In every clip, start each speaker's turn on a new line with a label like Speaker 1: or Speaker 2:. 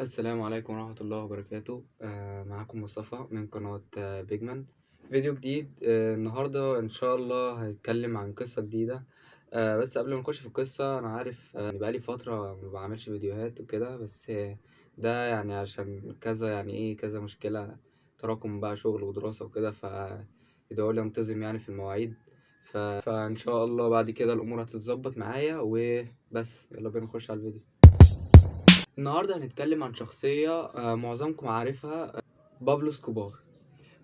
Speaker 1: السلام عليكم ورحمة الله وبركاته. معاكم مصطفى من قناة بيجمان. فيديو جديد. النهاردة إن شاء الله هنتكلم عن قصة جديدة. بس قبل ما نخش في القصة أنا عارف إن بقالي فترة ما بعملش فيديوهات وكده، بس ده يعني عشان كذا يعني إيه كذا مشكلة، تراكم بقى شغل ودراسة وكده، فيدعولي أنتظم يعني في المواعيد. فإن شاء الله بعد كده الأمور هتتظبط معايا وبس. يلا بينا نخش على الفيديو. النهاردة هنتكلم عن شخصية معظمكم عارفها، بابلو اسكوبار.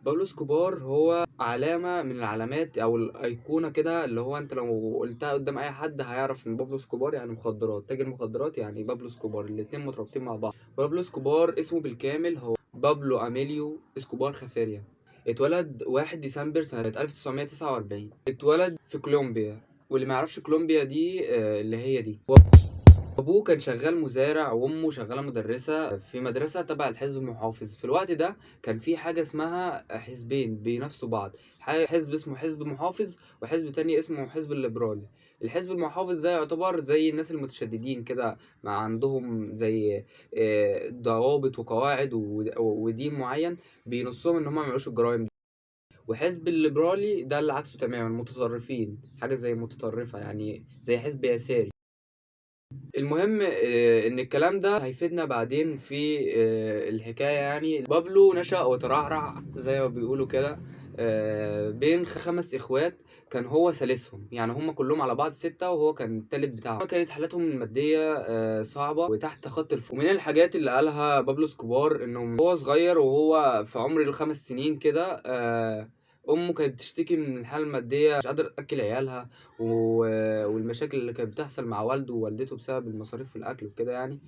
Speaker 1: بابلو اسكوبار هو علامة من العلامات أو الأيقونة كده، اللي هو أنت لو قلتها قدام أي حد هيعرف إن بابلو اسكوبار يعني مخدرات، تاجر مخدرات، يعني بابلو اسكوبار، الاتنين مترابطين مع بعض. بابلو اسكوبار اسمه بالكامل هو بابلو أميليو اسكوبار خافيريا. اتولد 1 ديسمبر سنة 1949. اتولد في كولومبيا، واللي ما يعرفش كولومبيا دي اللي هي دي. ابوه كان شغال مزارع وامه شغاله مدرسه في مدرسه تبع الحزب المحافظ. في الوقت ده كان في حاجه اسمها حزبين بينافسوا بعض، حزب اسمه حزب محافظ وحزب تاني اسمه حزب الليبرالي. الحزب المحافظ ده يعتبر زي الناس المتشددين كده، ما عندهم زي ضوابط وقواعد ودين معين بينصهم ان هم ما يعملوش الجرائم دي. وحزب الليبرالي ده اللي عكسه تماما، متطرفين، حاجه زي متطرفه يعني زي حزب يساري. المهم ان الكلام ده هيفيدنا بعدين في الحكايه. يعني بابلو نشأ وترعرع زي ما بيقولوا كده بين 5 اخوات، كان هو ثالثهم، يعني هم كلهم على بعض 6 وهو كان التالت بتاعهم. كانت حالتهم الماديه صعبه وتحت خط الفقر. ومن الحاجات اللي قالها بابلو سكوبار انه هو صغير وهو في عمر ال5 سنين كده، امه كانت بتشتكي من الحاله الماديه، مش قادره تاكل عيالها، والمشاكل اللي كانت بتحصل مع والده ووالدته بسبب المصاريف في الاكل وكده يعني.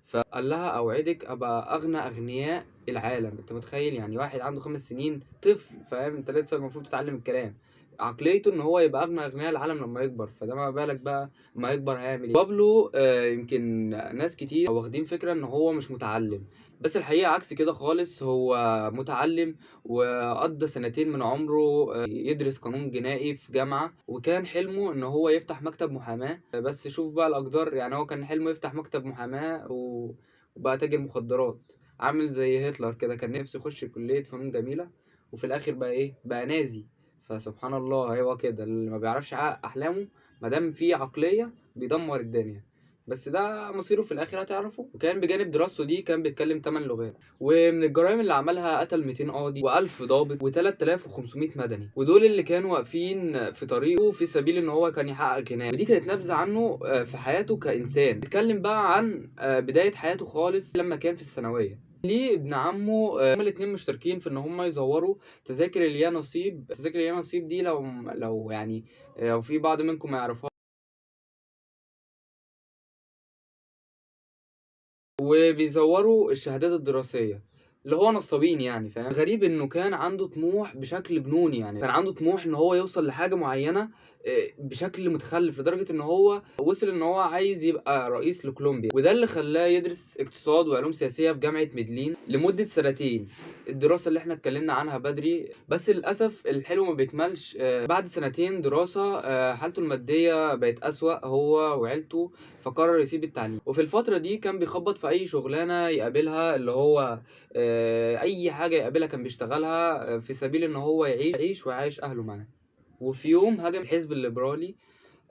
Speaker 1: فقال لها اوعدك ابقى اغنى اغنياء العالم. انت متخيل يعني واحد عنده 5 سنين، طفل فاهم، انت لسه المفروض تتعلم الكلام، عقليته ان هو يبقى اغنى اغنياء العالم لما يكبر، فده ما بالك بقى لما يكبر هيعمل ايه. بابلو يمكن ناس كتير واخدين فكره ان هو مش متعلم، بس الحقيقه عكس كده خالص. هو متعلم، وقضى 2 من عمره يدرس قانون جنائي في جامعة، وكان حلمه ان هو يفتح مكتب محاماة. بس شوف بقى الأقدار، يعني هو كان حلمه يفتح مكتب محاماة وبقى تاجر مخدرات. عامل زي هتلر كده، كان نفسه يخش كلية فنون جميلة وفي الآخر بقى ايه، بقى نازي. فسبحان الله، هو كده اللي ما بيعرفش يحقق أحلامه مادام فيه عقلية بيدمر الدنيا. بس ده مصيره في الآخر هتعرفه. وكان بجانب دراسته دي كان بيتكلم 8 لغات. ومن الجرائم اللي عملها قتل 200 قاضي و1000 ضابط و3500 مدني، ودول اللي كانوا واقفين في طريقه في سبيل ان هو كان يحقق جنان. ودي كانت نبذة عنه في حياته كإنسان. نتكلم بقى عن بداية حياته خالص لما كان في الثانوية. ليه ابن عمه، هما الاتنين مشتركين في ان هما يزوروا تذاكر اليا نصيب. تذاكر اليا نصيب دي لو يعني لو في بعض منكم ما يعرفها، وبيزوروا الشهادات الدراسية، اللي هو نصابين يعني، فاهم. غريب انه كان عنده طموح بشكل جنوني، يعني كان عنده طموح ان هو يوصل لحاجة معينة بشكل متخلف، لدرجة ان هو وصل ان هو عايز يبقى رئيس لكولومبيا. وده اللي خلاه يدرس اقتصاد وعلوم سياسية في جامعة ميدلين لمدة 2 سنين، الدراسة اللي احنا اتكلمنا عنها بدري. بس للأسف الحلو ما بيكملش. بعد 2 دراسة حالته المادية بقت أسوأ هو وعيلته، فقرر يسيب التعليم. وفي الفترة دي كان بيخبط في أي شغلانة يقابلها، اللي هو أي حاجة يقابلها كان بيشتغلها في سبيل إن هو يعيش ويعيش أهله معاه. وفي يوم هجم الحزب الليبرالي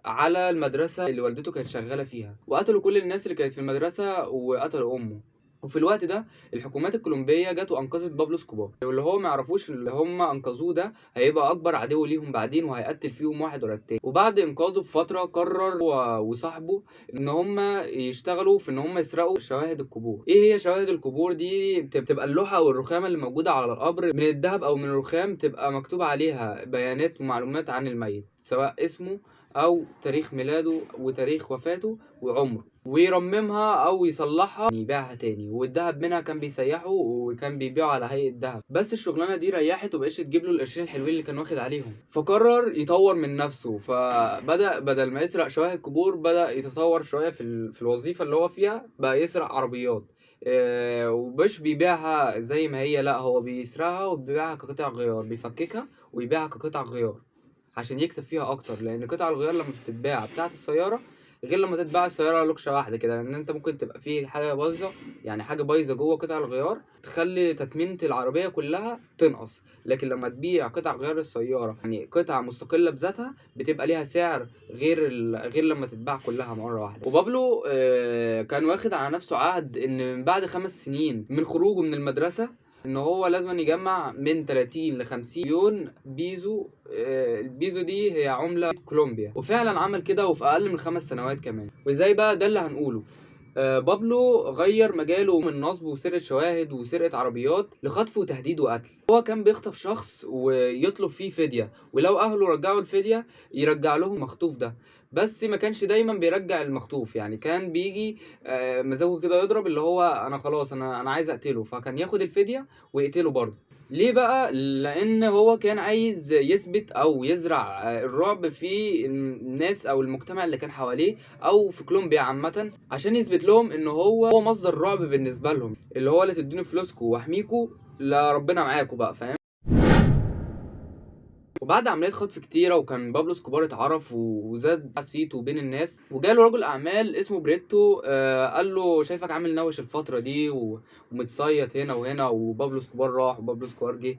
Speaker 1: على المدرسة اللي والدته كانت شغالة فيها، وقتلوا كل الناس اللي كانت في المدرسة وقتلوا أمه. وفي الوقت ده الحكومات الكولومبية جت وأنقذت بابلو اسكوبار. واللي هو ما يعرفوش اللي هم أنقذوه ده هيبقى أكبر عدو ليهم بعدين، وهيقتل فيهم واحد ورا التاني. وبعد إنقاذه بفترة قرر هو وصاحبه إن هم يشتغلوا في إن هم يسرقوا شواهد القبور. إيه هي شواهد القبور دي؟ بتبقى اللوحة أو الرخامة اللي موجودة على القبر من الذهب أو من الرخام، تبقى مكتوب عليها بيانات ومعلومات عن الميت، سواء اسمه او تاريخ ميلاده وتاريخ وفاته وعمره، ويرممها او يصلحها يبيعها تاني. والذهب منها كان بيسيحه وكان بيبيعه على هيئه ذهب. بس الشغلانه دي ريحت وبقتش تجيب له القرشين الحلوين اللي كان واخد عليهم، فقرر يطور من نفسه. فبدا بدل ما يسرق شواهد قبور، بدا يتطور شويه في الوظيفه اللي هو فيها، بقى يسرق عربيات. ومش بيبيعها زي ما هي، لا هو بيسرقها وبيبيعها كقطع غيار، بيفككها ويبيعها كقطع غيار عشان يكسب فيها اكتر، لان قطع الغيار لما بتتباع بتاعه السياره غير لما تتباع السياره لوكشه واحده كده، لان انت ممكن تبقى فيه حاجه بايظه، يعني حاجه بايظه جوه قطع الغيار تخلي تتميمه العربيه كلها تنقص. لكن لما تبيع قطع غيار السياره، يعني قطعه مستقله بذاتها، بتبقى ليها سعر غير لما تتباع كلها مره واحده. وبابلو كان واخد على نفسه عهد ان من بعد 5 سنين من خروجه من المدرسه ان هو لازم يجمع من 30 ل 50 مليون بيزو. البيزو دي هي عملة كولومبيا، وفعلا عمل كده وفي اقل من 5 سنوات كمان. وازاي بقى؟ ده اللي هنقوله. بابلو غير مجاله من نصب وسرقة شواهد وسرقة عربيات لخطف وتهديد وقتل. هو كان بيخطف شخص ويطلب فيه فدية، ولو أهله رجعوا الفدية يرجع لهم المخطوف ده. بس ما كانش دايما بيرجع المخطوف، يعني كان بيجي مزاجه كده يضرب، اللي هو انا خلاص انا عايز اقتله، فكان ياخد الفدية ويقتله برضه. ليه بقى؟ لان هو كان عايز يثبت او يزرع الرعب في الناس او المجتمع اللي كان حواليه او في كولومبيا عامه، عشان يثبت لهم ان هو مصدر رعب بالنسبه لهم، اللي هو لا تدوني فلوسكم واحميكوا، لا ربنا معاكوا بقى، فاهم؟ وبعد عمليات خطف كتيرة وكان بابلو اسكوبار اتعرف وزاد صيته بين الناس، وجاله رجل أعمال اسمه بريتو. قال له شايفك عامل نوش الفترة دي ومتصيط هنا وهنا، وبابلو اسكوبار راح وبابلو اسكوبار جه.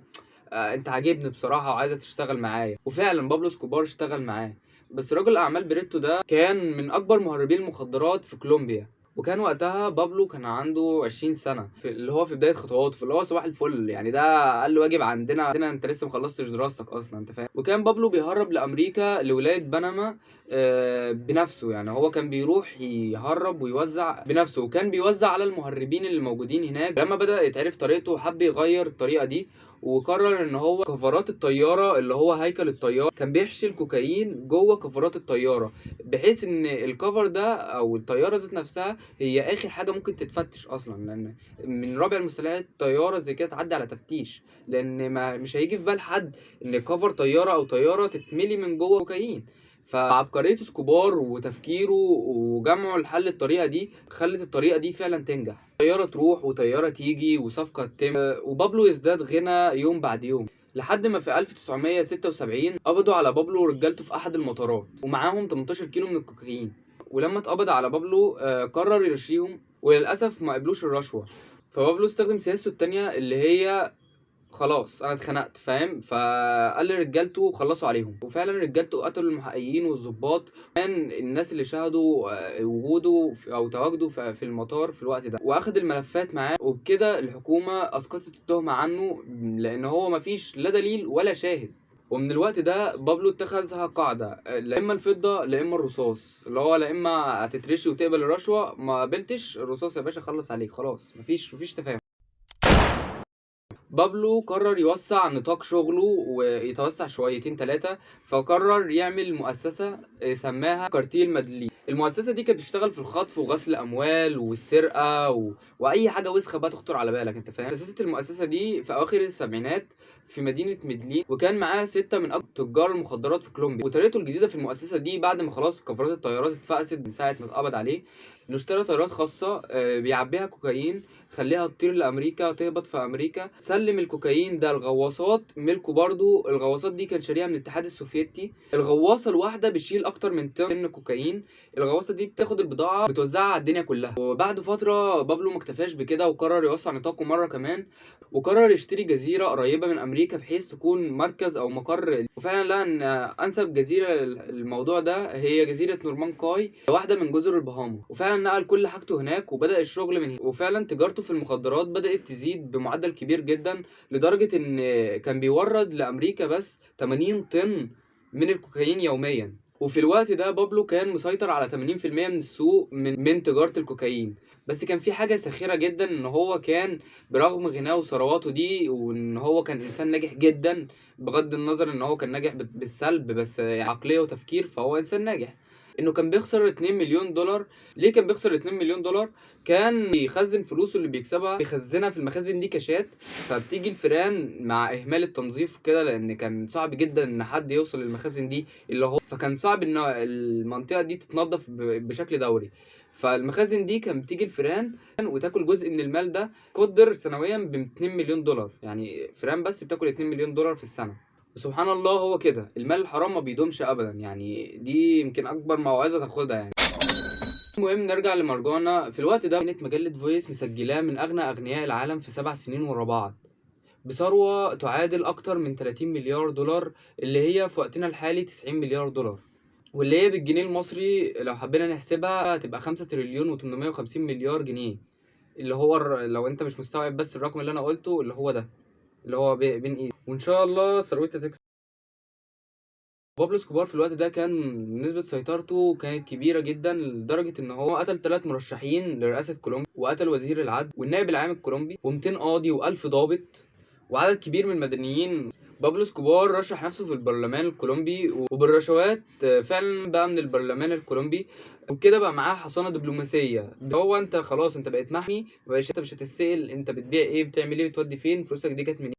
Speaker 1: انت عاجبني بصراحة وعايزة تشتغل معايا. وفعلا بابلو اسكوبار اشتغل معاه. بس رجل أعمال بريتو ده كان من أكبر مهربين المخدرات في كولومبيا، وكان وقتها بابلو كان عنده 20 سنة، اللي هو في بداية خطواته، اللي هو صباح الفل يعني. ده أقل واجب عندنا انت لسه مخلصتش دراستك اصلا، انت فاهم؟ وكان بابلو بيهرب لامريكا لولاية بنما بنفسه، يعني هو كان بيروح يهرب ويوزع بنفسه، وكان بيوزع على المهربين اللي موجودين هناك. لما بدأ يتعرف طريقته حب يغير الطريقة دي، وقرر ان هو كفرات الطياره، اللي هو هيكل الطياره، كان بيحشي الكوكايين جوه كفرات الطياره، بحيث ان الكفر ده او الطياره ذات نفسها هي اخر حاجه ممكن تتفتش اصلا، لان من رابع المستلزمات طياره زي كده تعدي على تفتيش، لان ما مش هيجي في بال حد ان كفر طياره او طياره تتملي من جوه كوكايين. فعبقرية سكوبار وتفكيره وجمعه لحل الطريقة دي خلت الطريقة دي فعلا تنجح. طيارة تروح وطيارة تيجي وصفقة تتم، وبابلو يزداد غنى يوم بعد يوم، لحد ما في 1976 قبضوا على بابلو ورجالته في أحد المطارات ومعاهم 18 كيلو من الكوكايين. ولما اتقبض على بابلو قرر يرشيهم، وللأسف ما قبلوش الرشوة. فبابلو استخدم سياسته التانية اللي هي خلاص انا اتخنقت، فاهم؟ فقال لرجالته خلصوا عليهم، وفعلا رجالته قتلوا المحققين والضباط. كان الناس اللي شهدوا وجوده او تواجده في المطار في الوقت ده، واخد الملفات معاه. وبكده الحكومه اسقطت التهمه عنه، لان هو مفيش لا دليل ولا شاهد. ومن الوقت ده بابلو اتخذها قاعده، لا اما الفضه لا اما الرصاص، اللي هو لا اما هتترشي وتقبل الرشوه، ما قبلتش الرصاص يا باشا خلص عليك، خلاص مفيش تفاهم. بابلو قرر يوسع نطاق شغله ويتوسع شويتين تلاتة، فقرر يعمل مؤسسة سماها كارتيل مدلين. المؤسسة دي كانت بتشتغل في الخطف وغسل الأموال والسرقة وأي حاجة وسخة بقى تخطر على بالك، أنت فاهم؟ أسست المؤسسة دي في أواخر السبعينات في مدينة مدلين، وكان معاه 6 من أكبر تجار المخدرات في كولومبيا. وطريقته الجديدة في المؤسسة دي بعد ما خلاص كفرات الطيارات اتفقست من ساعة ما اتقبض عليه، إنه اشترى طيارات خاصة بيعبيها كوكايين، خليها تطير لامريكا وتهبط في امريكا. سلم الكوكايين ده الغواصات ملكه برضو. الغواصات دي كان شاريها من الاتحاد السوفيتي. الغواصه الواحده بتشيل اكتر من طن كوكايين. الغواصه دي بتاخد البضاعه بتوزعها على الدنيا كلها. وبعد فتره بابلو ما اكتفاش بكده وقرر يوسع نطاقه مره كمان، وقرر يشتري جزيره قريبه من امريكا بحيث تكون مركز او مقر. وفعلا لقى ان انسب جزيره للموضوع ده هي جزيره نورمان كاي، واحده من جزر البهاما. وفعلا نقل كل حاجته هناك وبدا الشغل من هنا. وفعلا تجارته في المخدرات بدات تزيد بمعدل كبير جدا، لدرجه ان كان بيورد لامريكا بس 80 طن من الكوكايين يوميا. وفي الوقت ده بابلو كان مسيطر على 80% من السوق من تجارة الكوكايين. بس كان في حاجة ساخرة جدا، ان هو كان برغم غناه وثرواته دي وان هو كان انسان ناجح جدا، بغض النظر ان هو كان ناجح بالسلب، بس عقلية وتفكير فهو انسان ناجح، انه كان بيخسر 2 مليون دولار. ليه كان بيخسر 2 مليون دولار؟ كان بيخزن فلوسه اللي بيكسبها بيخزنها في المخازن دي كاشات، فبتيجي الفيران مع اهمال التنظيف وكده، لان كان صعب جدا ان حد يوصل للمخازن دي اللي هو، فكان صعب ان المنطقه دي تتنظف بشكل دوري. فالمخازن دي كان بتيجي الفيران وتاكل جزء من المال ده، قدر سنويا ب 2 مليون دولار، يعني فيران بس بتاكل 2 مليون دولار في السنه. وسبحان الله هو كده، المال الحرام ما بيدومش ابدا، يعني دي يمكن اكبر موعظه تاخدها يعني. المهم نرجع لمرجوعنا. في الوقت ده كانت مجلة فويس مسجلاه من أغنى أغنياء العالم في 7 سنين ورا بعض بثروة تعادل أكتر من 30 مليار دولار، اللي هي في وقتنا الحالي 90 مليار دولار، واللي هي بالجنيه المصري لو حبينا نحسبها هتبقى 5 تريليون و850 مليار جنيه. اللي هو لو انت مش مستوعب بس الرقم اللي انا قلته اللي هو ده اللي هو بين ايد، وان شاء الله ثروتها تكسب. بابلو اسكوبار في الوقت ده كان نسبة سيطرته كانت كبيرة جدا لدرجة ان هو قتل 3 مرشحين لرئاسة كولومبيا، وقتل وزير العدل والنائب العام الكولومبي و200 قاضي و1000 ضابط وعدد كبير من المدنيين. بابلو اسكوبار رشح نفسه في البرلمان الكولومبي وبالرشوات فعلا بقى من البرلمان الكولومبي، وكده بقى معاه حصانه دبلوماسيه. هو انت خلاص انت بقيت محمي، مبقاش انت مش هتتسأل انت بتبيع ايه بتعمل ايه بتودي فين فلوسك دي كانت منين.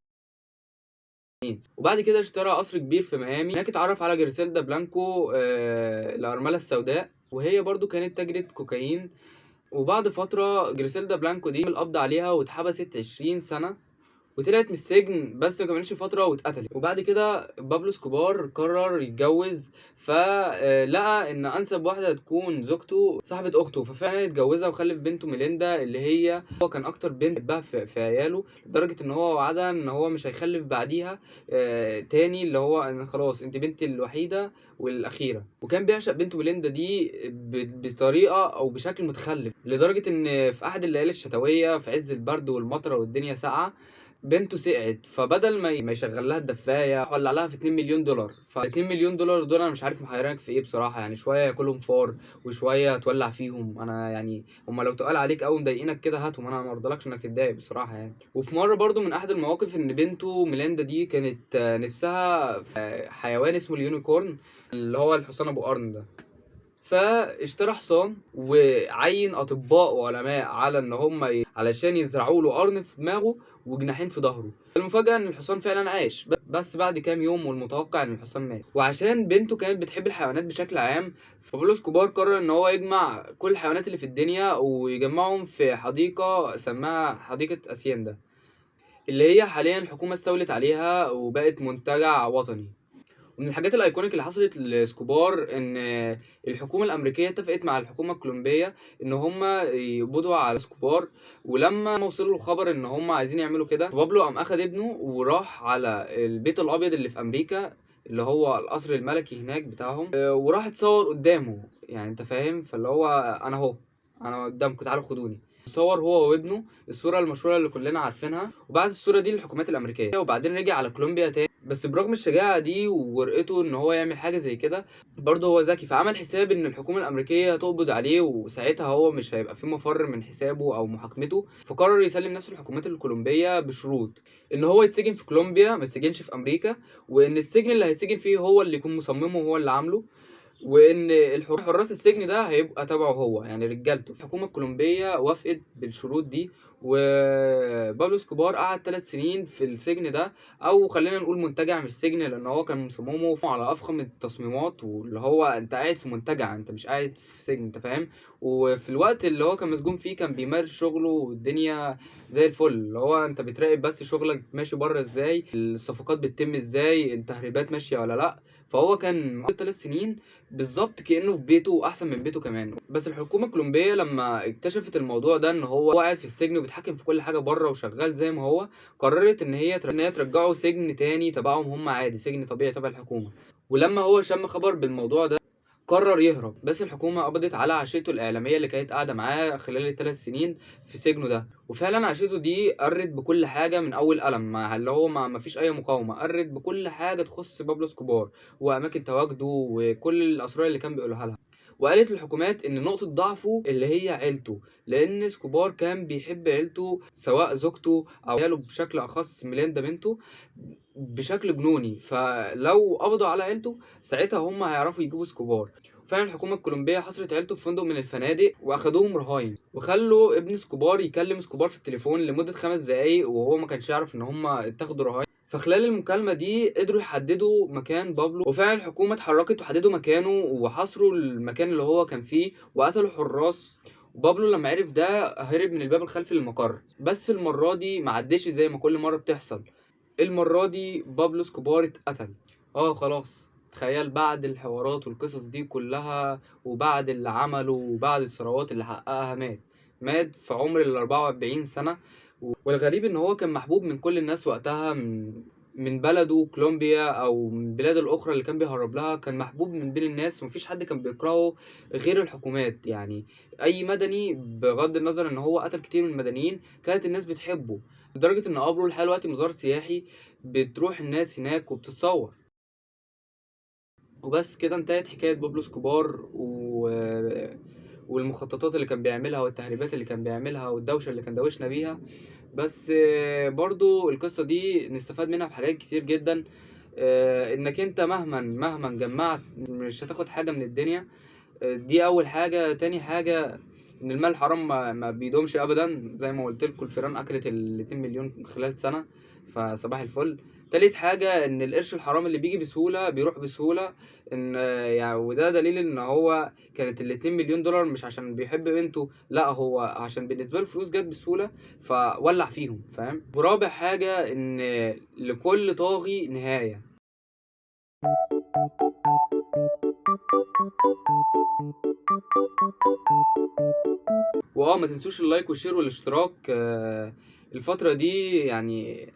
Speaker 1: وبعد كده اشترى قصر كبير في ميامي، هناك اتعرف على جريسيلدا بلانكو الأرملة السوداء، وهي برضو كانت تاجرة كوكايين. وبعد فترة جريسيلدا بلانكو دي القبض عليها واتحبست 20 سنة وطلعت من السجن، بس ما كملتش فتره واتقتلت. وبعد كده بابلو اسكوبار قرر يتجوز، فلقى ان انسب واحده تكون زوجته صاحبه اخته، ففعلا اتجوزها وخلف بنته ميليندا، اللي هو كان اكتر بنت بيحبها في عياله، لدرجه ان هو وعدها ان هو مش هيخلف بعديها تاني، اللي هو ان خلاص انت بنتي الوحيده والاخيره. وكان بيعشق بنته ميليندا دي بطريقه او بشكل متخلف، لدرجه ان في احد الليالي الشتويه في عز البرد والمطره والدنيا ساقعه بنته سقعت، فبدل ما يشغل لها الدفايه ولع لها في 2 مليون دولار. ف 2 مليون دولار دول انا مش عارف محيرانك في ايه بصراحه، يعني شويه ياكلهم فار وشويه تولع فيهم. انا يعني هما لو تقال عليك او مضايقينك كده هاتهم، انا ما ارضلكش انك تتضايق بصراحه يعني. وفي مره برضو من احد المواقف ان بنته ميلاندا دي كانت نفسها في حيوان اسمه اليونيكورن، اللي هو الحصان ابو قرن ده، فاشترى حصان وعين اطباء وعلماء على ان هم علشان يزرعوا له قرن في دماغه وجناحين في ظهره. المفاجاه ان الحصان فعلا عاش، بس بعد كام يوم، والمتوقع ان الحصان مات. وعشان بنته كانت بتحب الحيوانات بشكل عام، فبولو اسكوبار قرر ان هو يجمع كل الحيوانات اللي في الدنيا ويجمعهم في حديقه سماها حديقه اسيندا، اللي هي حاليا الحكومه استولت عليها وبقت منتجع وطني. ومن الحاجات الايكونيك اللي حصلت لسكوبار ان الحكومه الامريكيه اتفقت مع الحكومه الكولومبيه ان هم يقبضوا على سكوبار. ولما وصلوا له خبر ان هم عايزين يعملوا كده، بابلو قام اخد ابنه وراح على البيت الابيض اللي في امريكا، اللي هو القصر الملكي هناك بتاعهم، وراح اتصور قدامه. يعني انت فاهم، فاللي هو انا اهو انا قدامكم تعالوا خدوني. صور هو وابنه الصوره المشهوره اللي كلنا عارفينها، وبعت الصوره دي للحكومات الامريكيه، وبعدين رجع على كولومبيا تاني. بس برغم الشجاعة دي وجرأته ان هو يعمل حاجة زي كده، برضه هو ذكي، فعمل حساب ان الحكومة الامريكية هتقبض عليه وساعتها هو مش هيبقى في مفر من حسابه او محاكمته. فقرر يسلم نفسه للحكومات الكولومبية بشروط ان هو يتسجن في كولومبيا ما يتسجنش في امريكا، وان السجن اللي هيسجن فيه هو اللي يكون مصممه وهو اللي عامله، وان حراس السجن ده هيبقى تبعه هو يعني رجالته. الحكومه الكولومبيه وافقت بالشروط دي، وبابلو اسكوبار قعد 3 سنين في السجن ده، او خلينا نقول منتجع مش سجن، لان هو كان مصممه على افخم التصميمات، واللي هو انت قاعد في منتجع انت مش قاعد في سجن، انت فاهم. وفي الوقت اللي هو كان مسجون فيه كان بيمارس شغله والدنيا زي الفل، اللي هو انت بتراقب بس شغلك ماشي بره ازاي، الصفقات بتتم ازاي، التهريبات ماشيه ولا لا. فهو كان 3 سنين بالظبط كأنه في بيته وأحسن من بيته كمان. بس الحكومة الكولومبية لما اكتشفت الموضوع ده ان هو قاعد في السجن وبيتحكم في كل حاجة بره وشغال زي ما هو، قررت ان هي ترجعه سجن تاني تبعهم هم عادي، سجن طبيعي تبع الحكومة. ولما هو شم خبر بالموضوع ده قرر يهرب، بس الحكومة قبضت على عشيرته الإعلامية اللي كانت قاعدة معاه خلال ال3 سنين في سجنه ده. وفعلا عشيرته دي قرت بكل حاجة من أول قلم، مع اللي هو ما فيش أي مقاومة، قرت بكل حاجة تخص بابلو اسكوبار وأماكن تواجده وكل الأسرار اللي كان بيقولها لها. وقالت للحكومات ان نقطة ضعفه اللي هي عيلته، لان سكوبار كان بيحب عيلته سواء زوجته او عياله بشكل اخص ميليندا بنته بشكل جنوني، فلو قبضوا على عيلته ساعتها هم هيعرفوا يجيبوا سكوبار. فعلا الحكومة الكولومبية حصرت عيلته في فندق من الفنادق واخدوهم رهاين، وخلوا ابن سكوبار يكلم سكوبار في التليفون لمدة 5 دقايق وهو ما كانش يعرف ان هم اتاخدوا رهاين. فخلال المكالمة دي قدروا يحددوا مكان بابلو، وفعلا الحكومة اتحركت وحددوا مكانه وحصروا المكان اللي هو كان فيه وقتلوا حراس. وبابلو لما عرف ده هرب من الباب الخلفي للمقر، بس المرة دي معدش زي ما كل مرة بتحصل. المرة دي بابلو اسكوبار اتقتل. خلاص تخيل بعد الحوارات والقصص دي كلها وبعد اللي عمله وبعد الثروات اللي حققها مات في عمر ال 44 سنة. والغريب ان هو كان محبوب من كل الناس وقتها، من بلده كولومبيا او من البلاد الاخرى اللي كان بيهرب لها، كان محبوب من بين الناس ومفيش حد كان بيكرهه غير الحكومات. يعني اي مدني بغض النظر ان هو قتل كتير من المدنيين كانت الناس بتحبه، لدرجة ان قبره لحد دلوقتي مزار سياحي بتروح الناس هناك وبتتصور. وبس كده انتهت حكاية بابلو اسكوبار والمخططات اللي كان بيعملها والتهريبات اللي كان بيعملها والدوشة اللي كان دوشنا بيها. بس برضو القصة دي نستفاد منها بحاجات كتير جدا. انك انت مهما جمعت مش هتاخد حاجة من الدنيا. دي اول حاجة. تاني حاجة ان المال الحرام ما بيدومش ابدا، زي ما قلت لكم الفيران اكلت ال 2 مليون خلال سنة، فصباح الفل. تالت حاجة ان القرش الحرام اللي بيجي بسهولة بيروح بسهولة. ان يعني وده دليل ان هو كانت ال 2 مليون دولار مش عشان بيحب بنته، لا هو عشان بالنسبة له الفلوس جت بسهولة فولع فيهم، فاهم. ورابع حاجة ان لكل طاغي نهاية. ما تنسوش اللايك والشير والاشتراك. الفترة دي يعني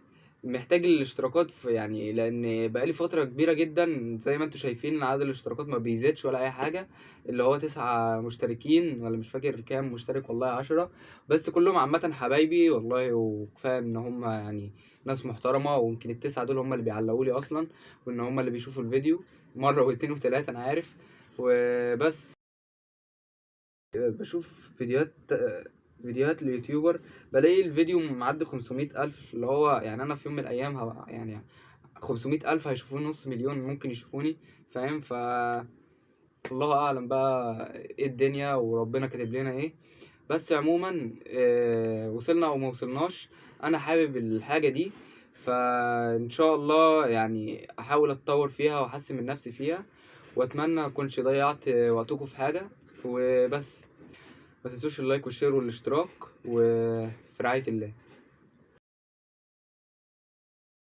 Speaker 1: محتاج الاشتراكات يعني لان بقالي فترة كبيرة جدا زي ما انتوا شايفين عدد الاشتراكات ما بيزيدش ولا اي حاجة، اللي هو 9 مشتركين ولا مش فاكر كام مشترك، والله 10. بس كلهم عامة حبايبي والله، وكفاية ان هم يعني ناس محترمة، ويمكن التسعة دول هم اللي بيعلقولي اصلا، وان هم اللي بيشوفوا الفيديو مرة واتنين وتلاتة انا عارف. وبس بشوف فيديوهات اليوتيوبر بلاقي الفيديو معدي 500 ألف، اللي هو يعني أنا في يوم من الأيام هبقى يعني 500 ألف هيشوفوني، نص مليون ممكن يشوفوني، فاهم. الله أعلم بقى ايه الدنيا وربنا كاتب لنا ايه. بس عموما وصلنا أو ما وصلناش، أنا حابب الحاجة دي، فإن شاء الله يعني أحاول أتطور فيها وأحسن من نفسي فيها، وأتمنى أكونش ضيعت وقتكم في حاجة. وبس ما تنسوش اللايك والشير والاشتراك، وفي رعاية الله.